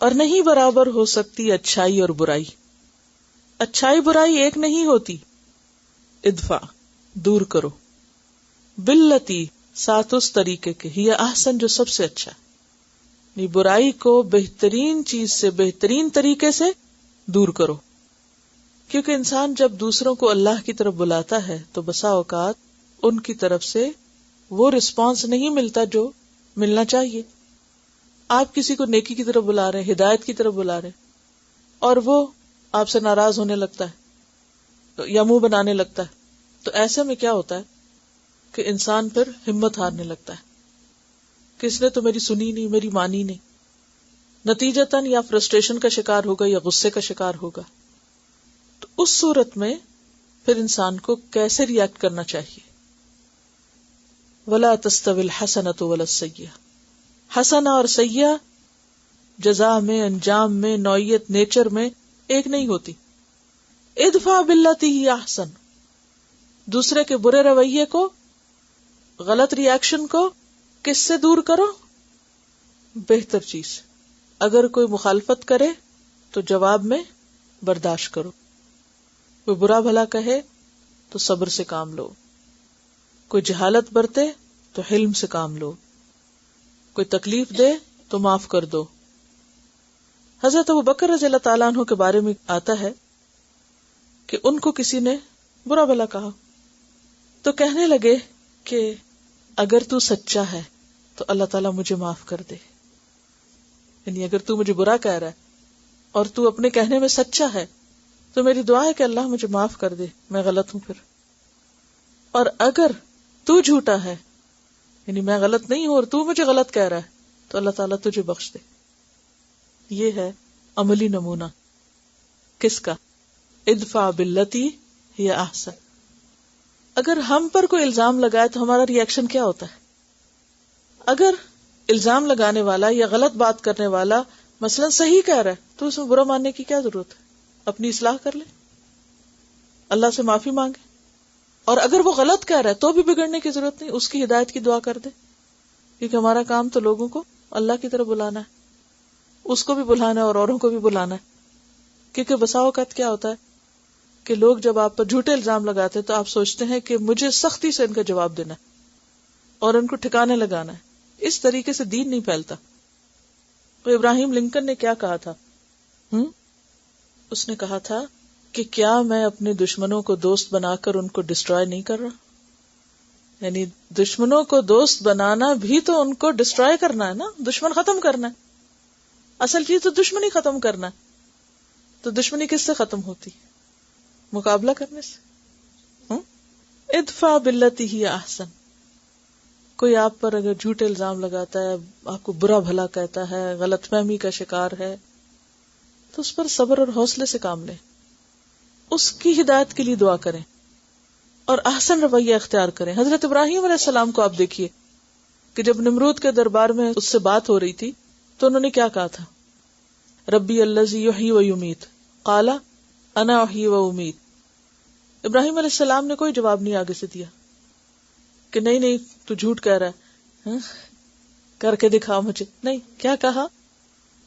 اور نہیں برابر ہو سکتی اچھائی اور برائی. اچھائی برائی ایک نہیں ہوتی. ادفع دور کرو، باللتی ساتھ اس طریقے کے، ہی احسن جو سب سے اچھا. برائی کو بہترین چیز سے بہترین طریقے سے دور کرو. کیونکہ انسان جب دوسروں کو اللہ کی طرف بلاتا ہے تو بسا اوقات ان کی طرف سے وہ رسپانس نہیں ملتا جو ملنا چاہیے. آپ کسی کو نیکی کی طرف بلا رہے ہیں، ہدایت کی طرف بلا رہے ہیں، اور وہ آپ سے ناراض ہونے لگتا ہے یا منہ بنانے لگتا ہے، تو ایسے میں کیا ہوتا ہے کہ انسان پھر ہمت ہارنے لگتا ہے کہ اس نے تو میری سنی نہیں، میری مانی نہیں. نتیجتاً یا فرسٹریشن کا شکار ہوگا یا غصے کا شکار ہوگا. تو اس صورت میں پھر انسان کو کیسے ریئیکٹ کرنا چاہیے؟ وَلَا تَسْتَوِي الْحَسَنَةُ وَلَا السَّيِّئَةُ. حسنہ اور سیئہ جزا میں، انجام میں، نوعیت، نیچر میں ایک نہیں ہوتی. ادفع باللتی ہی احسن. دوسرے کے برے رویے کو، غلط ری ایکشن کو کس سے دور کرو؟ بہتر چیز. اگر کوئی مخالفت کرے تو جواب میں برداشت کرو. کوئی برا بھلا کہے تو صبر سے کام لو. کوئی جہالت برتے تو حلم سے کام لو. کوئی تکلیف دے تو معاف کر دو. حضرت ابوبکر رضی اللہ تعالیٰ عنہ کے بارے میں آتا ہے کہ ان کو کسی نے برا بھلا کہا تو کہنے لگے کہ اگر تو سچا ہے تو اللہ تعالیٰ مجھے معاف کر دے. یعنی اگر تو مجھے برا کہہ رہا ہے اور تو اپنے کہنے میں سچا ہے تو میری دعا ہے کہ اللہ مجھے معاف کر دے، میں غلط ہوں پھر. اور اگر تو جھوٹا ہے، یعنی میں غلط نہیں ہوں اور تو مجھے غلط کہہ رہا ہے، تو اللہ تعالیٰ تجھے بخش دے. یہ ہے عملی نمونہ کس کا؟ ادفع باللتی ہی احسن. اگر ہم پر کوئی الزام لگائے تو ہمارا ری ایکشن کیا ہوتا ہے؟ اگر الزام لگانے والا یا غلط بات کرنے والا مثلا صحیح کہہ رہا ہے تو اس میں برا ماننے کی کیا ضرورت ہے؟ اپنی اصلاح کر لے، اللہ سے معافی مانگے. اور اگر وہ غلط کہہ رہا ہے تو بھی بگڑنے کی ضرورت نہیں، اس کی ہدایت کی دعا کر دے. کیونکہ ہمارا کام تو لوگوں کو اللہ کی طرف بلانا ہے، اس کو بھی بلانا ہے اور اوروں کو بھی بلانا ہے. کیونکہ بسا اوقات کیا ہوتا ہے کہ لوگ جب آپ پر جھوٹے الزام لگاتے ہیں تو آپ سوچتے ہیں کہ مجھے سختی سے ان کا جواب دینا ہے اور ان کو ٹھکانے لگانا ہے. اس طریقے سے دین نہیں پھیلتا. تو ابراہیم لنکن نے کیا کہا تھا؟ اس نے کہا تھا کہ کیا میں اپنے دشمنوں کو دوست بنا کر ان کو ڈسٹرائے نہیں کر رہا؟ یعنی دشمنوں کو دوست بنانا بھی تو ان کو ڈسٹرائے کرنا ہے نا، دشمن ختم کرنا ہے. اصل چیز تو دشمنی ختم کرنا ہے. تو دشمنی کس سے ختم ہوتی؟ مقابلہ کرنے سے. ادفع باللتی ہی احسن. کوئی آپ پر اگر جھوٹے الزام لگاتا ہے، آپ کو برا بھلا کہتا ہے، غلط فہمی کا شکار ہے، تو اس پر صبر اور حوصلے سے کام لیں، اس کی ہدایت کے لیے دعا کریں اور احسن رویہ اختیار کریں. حضرت ابراہیم علیہ السلام کو آپ دیکھیے کہ جب نمرود کے دربار میں اس سے بات ہو رہی تھی تو انہوں نے کیا کہا تھا؟ ربی الذی یحیی و یمیت قال انا احیی و امیت. ابراہیم علیہ السلام نے کوئی جواب نہیں آگے سے دیا کہ نہیں تو جھوٹ کہہ رہا ہے، کر کے دکھا مجھے. نہیں، کیا کہا؟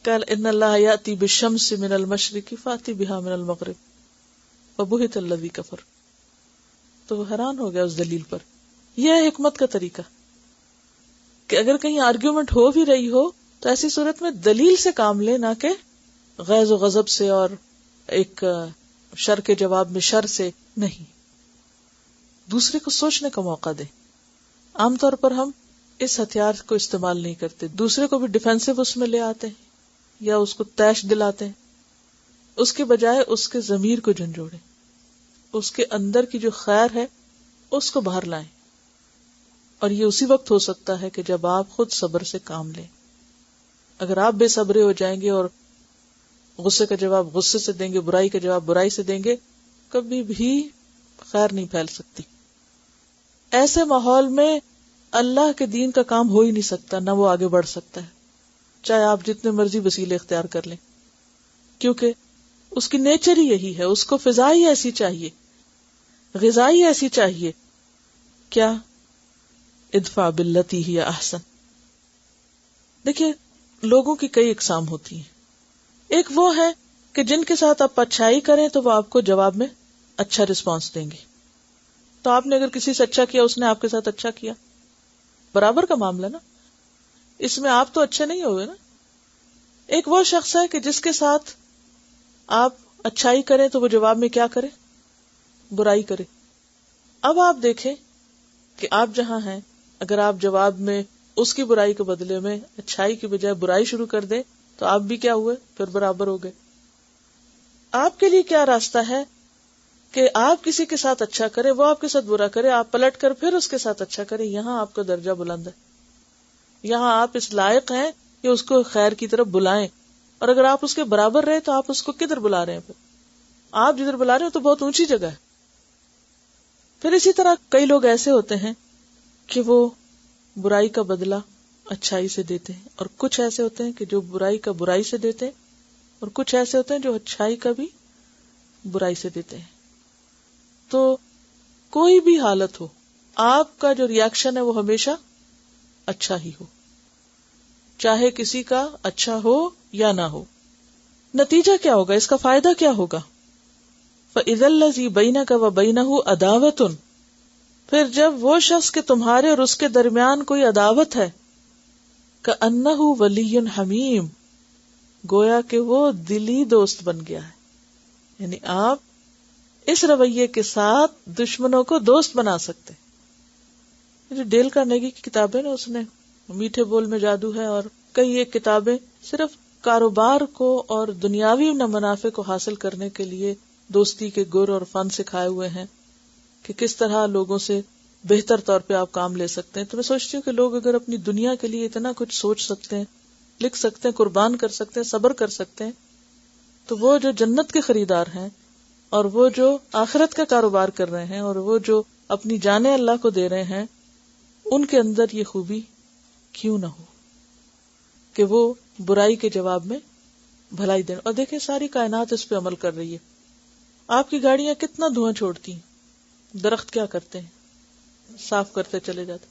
قال ان اللہ یاتی بالشمس من المشرق فاتی بها من المغرب وبہت الذی کفر. تو وہ حیران ہو گیا اس دلیل پر. یہ ہے حکمت کا طریقہ کہ اگر کہیں آرگیومنٹ ہو بھی رہی ہو تو ایسی صورت میں دلیل سے کام لے، نہ کہ غیظ و غضب سے اور ایک شر کے جواب میں شر سے نہیں. دوسرے کو سوچنے کا موقع دے. عام طور پر ہم اس ہتھیار کو استعمال نہیں کرتے، دوسرے کو بھی ڈیفینسو اس میں لے آتے ہیں یا اس کو تیش دلاتے ہیں. اس کے بجائے اس کے ضمیر کو جھنجھوڑیں، اس کے اندر کی جو خیر ہے اس کو باہر لائیں. اور یہ اسی وقت ہو سکتا ہے کہ جب آپ خود صبر سے کام لیں. اگر آپ بے صبرے ہو جائیں گے اور غصے کا جواب غصے سے دیں گے، برائی کا جواب برائی سے دیں گے، کبھی بھی خیر نہیں پھیل سکتی. ایسے ماحول میں اللہ کے دین کا کام ہو ہی نہیں سکتا، نہ وہ آگے بڑھ سکتا ہے، چاہے آپ جتنے مرضی وسیلے اختیار کر لیں. کیونکہ اس کی نیچر ہی یہی ہے، اس کو فضا ہی ایسی چاہیے، غذا ہی ایسی چاہیے. کیا؟ ادفع باللتی ہی احسن. دیکھیے، لوگوں کی کئی اقسام ہوتی ہیں. ایک وہ ہے کہ جن کے ساتھ آپ اچھائی کریں تو وہ آپ کو جواب میں اچھا رسپانس دیں گے. تو آپ نے اگر کسی سے اچھا کیا، اس نے آپ کے ساتھ اچھا کیا، برابر کا معاملہ نا، اس میں آپ تو اچھے نہیں ہوئے نا. ایک وہ شخص ہے کہ جس کے ساتھ آپ اچھائی کریں تو وہ جواب میں کیا کرے؟ برائی کرے. اب آپ دیکھیں کہ آپ جہاں ہیں، اگر آپ جواب میں اس کی برائی کے بدلے میں اچھائی کی بجائے برائی شروع کر دیں تو آپ بھی کیا ہوئے؟ پھر برابر ہو گئے. آپ کے لیے کیا راستہ ہے کہ آپ کسی کے ساتھ اچھا کرے، وہ آپ کے ساتھ برا کرے، آپ پلٹ کر پھر اس کے ساتھ اچھا کرے. یہاں آپ کا درجہ بلند ہے، یہاں آپ اس لائق ہیں کہ اس کو خیر کی طرف بلائیں. اور اگر آپ اس کے برابر رہے تو آپ اس کو کدھر بلا رہے ہیں؟ پھر آپ جدھر بلا رہے ہو تو بہت اونچی جگہ ہے. پھر اسی طرح کئی لوگ ایسے ہوتے ہیں کہ وہ برائی کا بدلہ اچھائی سے دیتے ہیں، اور کچھ ایسے ہوتے ہیں کہ جو برائی کا برائی سے دیتے ہیں، اور کچھ ایسے ہوتے ہیں جو اچھائی کا بھی برائی سے دیتے ہیں. تو کوئی بھی حالت ہو، آپ کا جو ریاکشن ہے وہ ہمیشہ اچھا ہی ہو، چاہے کسی کا اچھا ہو یا نہ ہو. نتیجہ کیا ہوگا؟ اس کا فائدہ کیا ہوگا؟ فَإِذَا الَّذِي بَيْنَكَ وَبَيْنَهُ عَدَاوَةٌ، پھر جب وہ شخص کے تمہارے اور اس کے درمیان کوئی عداوت ہے، كَأَنَّهُ وَلِيٌّ حَمِيمٌ، گویا کہ وہ دلی دوست بن گیا ہے. یعنی آپ اس رویے کے ساتھ دشمنوں کو دوست بنا سکتے. جو ڈیل کارنیگی کی کتابیں نا، اس نے میٹھے بول میں جادو ہے اور کئی ایک کتابیں صرف کاروبار کو اور دنیاوی منافع کو حاصل کرنے کے لیے دوستی کے گر اور فن سکھائے ہوئے ہیں کہ کس طرح لوگوں سے بہتر طور پہ آپ کام لے سکتے ہیں. تو میں سوچتی ہوں کہ لوگ اگر اپنی دنیا کے لیے اتنا کچھ سوچ سکتے ہیں، لکھ سکتے ہیں، قربان کر سکتے ہیں، صبر کر سکتے ہیں، تو وہ جو جنت کے خریدار ہیں اور وہ جو آخرت کا کاروبار کر رہے ہیں اور وہ جو اپنی جانیں اللہ کو دے رہے ہیں، ان کے اندر یہ خوبی کیوں نہ ہو کہ وہ برائی کے جواب میں بھلائی دیں. اور دیکھیں ساری کائنات اس پہ عمل کر رہی ہے. آپ کی گاڑیاں کتنا دھواں چھوڑتی ہیں، درخت کیا کرتے ہیں؟ صاف کرتے چلے جاتے.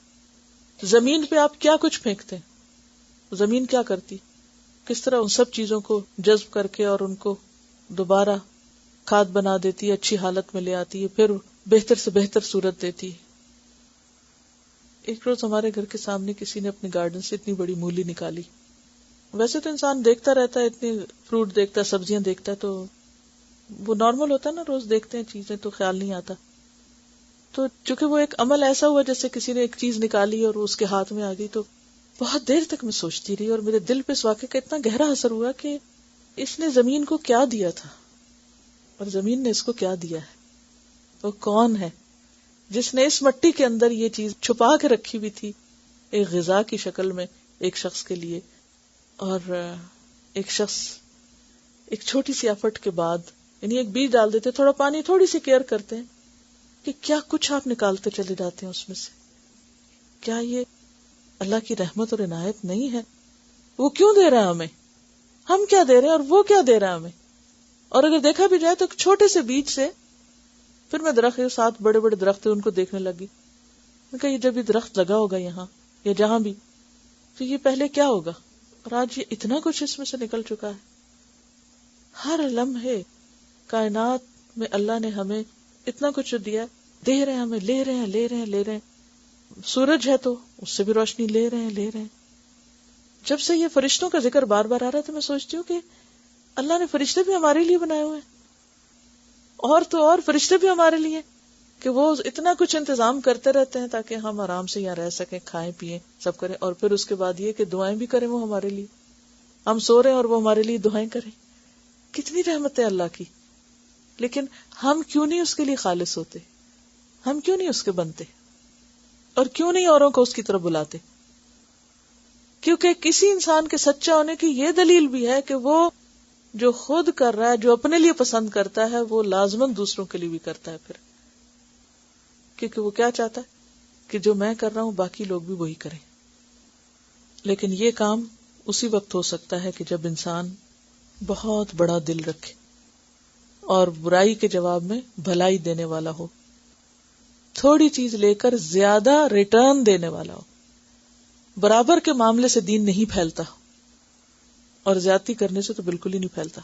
زمین پہ آپ کیا کچھ پھینکتے ہیں، زمین کیا کرتی؟ کس طرح ان سب چیزوں کو جذب کر کے اور ان کو دوبارہ کھاد بنا دیتی ہے، اچھی حالت میں لے آتی ہے، پھر بہتر سے بہتر صورت دیتی ہے. ایک روز ہمارے گھر کے سامنے کسی نے اپنے گارڈن سے اتنی بڑی مولی نکالی. ویسے تو انسان دیکھتا رہتا ہے، اتنی فروٹ دیکھتا ہے، سبزیاں دیکھتا ہے، تو وہ نارمل ہوتا ہے نا، روز دیکھتے ہیں چیزیں تو خیال نہیں آتا. تو چونکہ وہ ایک عمل ایسا ہوا جیسے کسی نے ایک چیز نکالی اور اس کے ہاتھ میں آ گئی، تو بہت دیر تک میں سوچتی رہی اور میرے دل پہ اس واقعے کا اتنا گہرا اثر ہوا کہ اس نے زمین کو کیا دیا تھا اور زمین نے اس کو کیا دیا ہے. وہ کون ہے جس نے اس مٹی کے اندر یہ چیز چھپا کے رکھی ہوئی تھی ایک غذا کی شکل میں ایک شخص کے لیے، اور ایک شخص ایک چھوٹی سی ایفرٹ کے بعد، یعنی ایک بیج ڈال دیتے، تھوڑا پانی، تھوڑی سی کیئر کرتے ہیں کہ کیا کچھ آپ نکالتے چلے جاتے ہیں اس میں سے. کیا یہ اللہ کی رحمت اور عنایت نہیں ہے؟ وہ کیوں دے رہا ہے ہمیں، ہم کیا دے رہے ہیں اور وہ کیا دے رہا ہے ہمیں. اور اگر دیکھا بھی جائے تو ایک چھوٹے سے بیج سے پھر میں درخت، 7 بڑے بڑے درخت ان کو دیکھنے لگی. میں کہا یہ جب یہ درخت لگا ہوگا یہاں یا جہاں بھی، تو یہ پہلے کیا ہوگا، اور آج یہ اتنا کچھ اس میں سے نکل چکا ہے. ہر لمحے کائنات میں اللہ نے ہمیں اتنا کچھ دیا، دے رہے ہیں ہمیں، لے رہے ہیں، لے رہے ہیں، لے رہے ہیں. سورج ہے تو اس سے بھی روشنی لے رہے ہیں، لے رہے ہیں. جب سے یہ فرشتوں کا ذکر بار بار آ رہا ہے تو میں سوچتی ہوں کہ اللہ نے فرشتے بھی ہمارے لیے بنائے ہوئے ہیں، اور تو اور فرشتے بھی ہمارے لیے، کہ وہ اتنا کچھ انتظام کرتے رہتے ہیں تاکہ ہم آرام سے یہاں رہ سکیں، کھائیں پیئیں، سب کریں. اور پھر اس کے بعد یہ کہ دعائیں بھی کریں وہ ہمارے لیے. ہم سو رہے ہیں اور وہ ہمارے لیے دعائیں کریں. کتنی رحمت ہے اللہ کی. لیکن ہم کیوں نہیں اس کے لیے خالص ہوتے، ہم کیوں نہیں اس کے بنتے، اور کیوں نہیں اوروں کو اس کی طرف بلاتے؟ کیونکہ کسی انسان کے سچا ہونے کی یہ دلیل بھی ہے کہ وہ جو خود کر رہا ہے، جو اپنے لیے پسند کرتا ہے، وہ لازماً دوسروں کے لیے بھی کرتا ہے. پھر کیونکہ وہ کیا چاہتا ہے کہ جو میں کر رہا ہوں باقی لوگ بھی وہی کریں. لیکن یہ کام اسی وقت ہو سکتا ہے کہ جب انسان بہت بڑا دل رکھے اور برائی کے جواب میں بھلائی دینے والا ہو، تھوڑی چیز لے کر زیادہ ریٹرن دینے والا ہو. برابر کے معاملے سے دین نہیں پھیلتا. اور زیادتی کرنے سے تو بالکل ہی نہیں پھیلتا.